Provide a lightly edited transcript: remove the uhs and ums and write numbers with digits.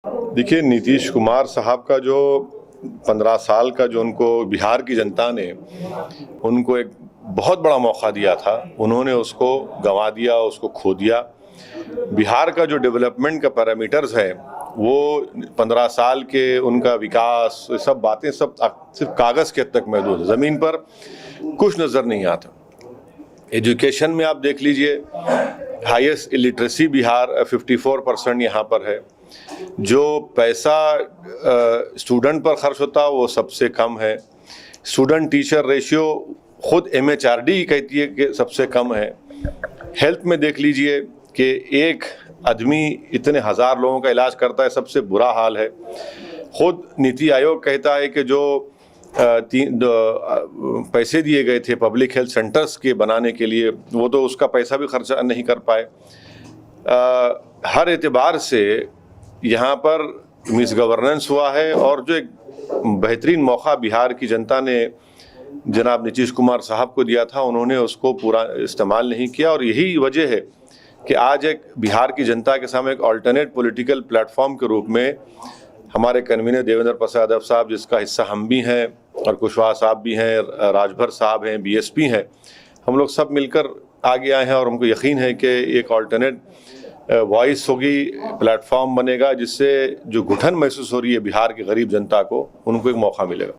देखिए, नीतीश कुमार साहब का जो 15 साल का जो उनको बिहार की जनता ने उनको एक बहुत बड़ा मौका दिया था, उन्होंने उसको गंवा दिया, उसको खो दिया। बिहार का जो डेवलपमेंट का पैरामीटर्स है, वो 15 साल के उनका विकास, सब बातें सब सिर्फ कागज़ के हद तक महदूद है, ज़मीन पर कुछ नज़र नहीं आता। एजुकेशन में आप देख लीजिए, हाईएस्ट इलिटरेसी बिहार 54% यहाँ पर है। जो पैसा स्टूडेंट पर खर्च होता है वो सबसे कम है। स्टूडेंट टीचर रेशियो खुद MHRD कहती है कि सबसे कम है। हेल्थ में देख लीजिए कि एक आदमी इतने हज़ार लोगों का इलाज करता है, सबसे बुरा हाल है। खुद नीति आयोग कहता है कि जो पैसे दिए गए थे पब्लिक हेल्थ सेंटर्स के बनाने के लिए, वो तो उसका पैसा भी खर्चा नहीं कर पाए। हर एतबार से यहाँ पर मिस गवर्नेंस हुआ है, और जो एक बेहतरीन मौका बिहार की जनता ने जनाब नीतीश कुमार साहब को दिया था, उन्होंने उसको पूरा इस्तेमाल नहीं किया। और यही वजह है कि आज एक बिहार की जनता के सामने एक अल्टरनेट पॉलिटिकल प्लेटफॉर्म के रूप में हमारे कन्वीनर देवेंद्र प्रसाद यादव साहब, जिसका हिस्सा हम भी हैं, और कुशवाहा साहब भी हैं, राजभर साहब हैं, BSP हैं, हम लोग सब मिलकर आगे आए हैं। और हमको यकीन है कि एक अल्टरनेट वॉइस होगी, प्लेटफॉर्म बनेगा, जिससे जो घुटन महसूस हो रही है बिहार की गरीब जनता को, उनको एक मौका मिलेगा।